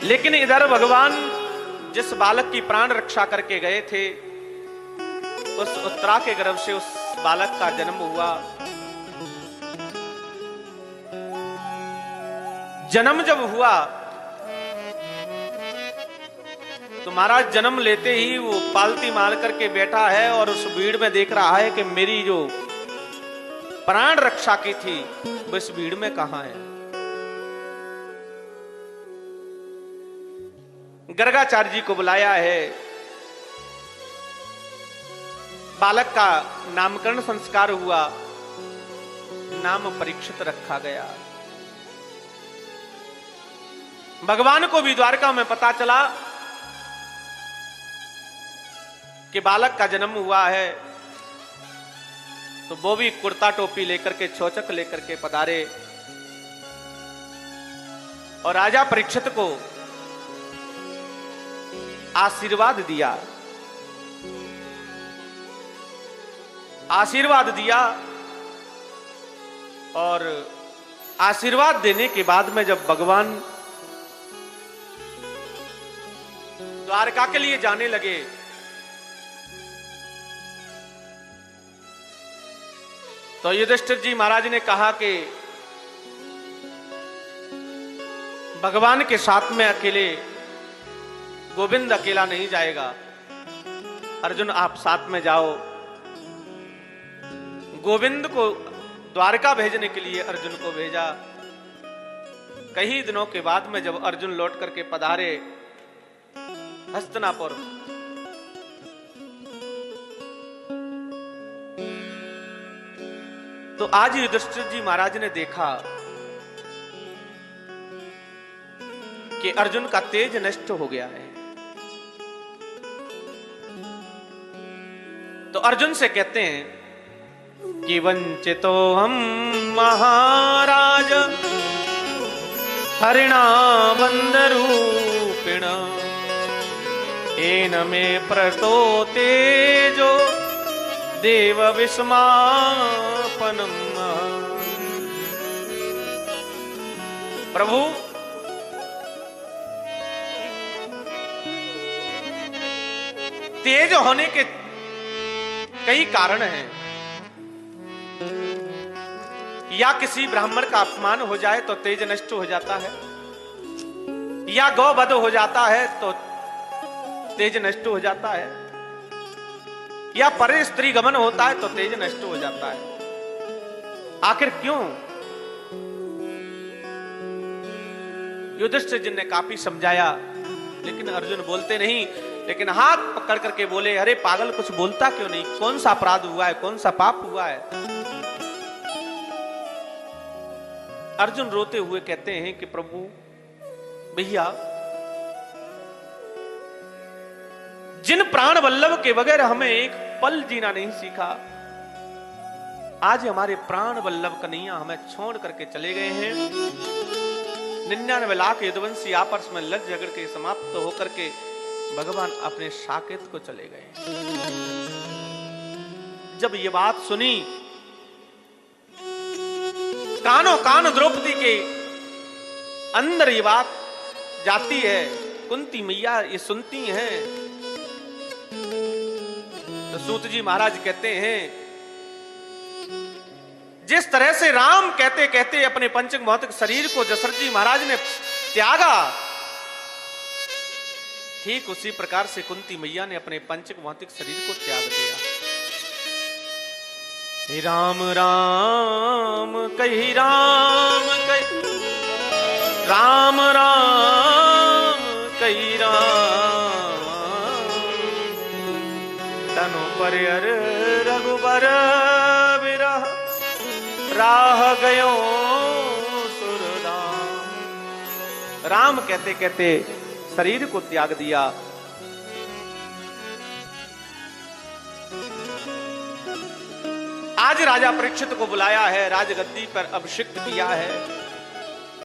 लेकिन इधर भगवान जिस बालक की प्राण रक्षा करके गए थे, उस उत्तरा के गर्भ से उस बालक का जन्म हुआ। जन्म जब हुआ तो महाराज जन्म लेते ही वो पालती मार करके बैठा है और उस भीड़ में देख रहा है कि मेरी जो प्राण रक्षा की थी वो इस भीड़ में कहां है। गर्गाचार्य जी को बुलाया है, बालक का नामकरण संस्कार हुआ, नाम परीक्षित रखा गया। भगवान को भी द्वारका में पता चला कि बालक का जन्म हुआ है, तो वो भी कुर्ता टोपी लेकर के, छोचक लेकर के पधारे और राजा परीक्षित को आशीर्वाद दिया। आशीर्वाद दिया और आशीर्वाद देने के बाद में जब भगवान द्वारका के लिए जाने लगे तो युधिष्ठिर जी महाराज ने कहा कि भगवान के साथ में अकेले गोविंद अकेला नहीं जाएगा, अर्जुन आप साथ में जाओ। गोविंद को द्वारका भेजने के लिए अर्जुन को भेजा। कई दिनों के बाद में जब अर्जुन लौट करके पधारे हस्तिनापुर, तो आज युधिष्ठिर जी महाराज ने देखा कि अर्जुन का तेज नष्ट हो गया है। तो अर्जुन से कहते हैं कि वंचितो हम महाराज हरिणा बंदरूपिण एन में प्रतो तेजो देव विस्मापनम। प्रभु तेज होने के कई कारण हैं। या किसी ब्राह्मण का अपमान हो जाए तो तेज नष्ट हो जाता है, या गौवध हो जाता है तो तेज नष्ट हो जाता है, या परे स्त्री गमन होता है तो तेज नष्ट हो जाता है। आखिर क्यों? युधिष्ठिर जी ने काफी समझाया, लेकिन अर्जुन बोलते नहीं, लेकिन हाथ पकड़ करके बोले, अरे पागल कुछ बोलता क्यों नहीं? कौन सा अपराध हुआ है, कौन सा पाप हुआ है? अर्जुन रोते हुए कहते हैं कि प्रभु भैया, जिन प्राण वल्लभ के बगैर हमें एक पल जीना नहीं सीखा, आज हमारे प्राण वल्लभ कन्हैया हमें छोड़ करके चले गए हैं। 99 लाख यदुवंशी आपस में लड़ झगड़ के समाप्त होकर के भगवान अपने साकेत को चले गए। जब ये बात सुनी, कानों कान द्रौपदी के अंदर ये बात जाती है। कुंती मैया ये सुनती हैं तो सूत जी महाराज कहते हैं, जिस तरह से राम कहते कहते अपने पंचक भौतिक शरीर को दशरथ जी महाराज ने त्यागा, ठीक उसी प्रकार से कुंती मैया ने अपने पंचक भौतिक शरीर को त्याग दिया। राम राम कही राम कही, राम राम कही राम, तनु पर रघुबर विरह राह गयो सुरराम। राम कहते कहते शरीर को त्याग दिया। आज राजा परीक्षित को बुलाया है, राजगद्दी पर अभिषिक्त किया है।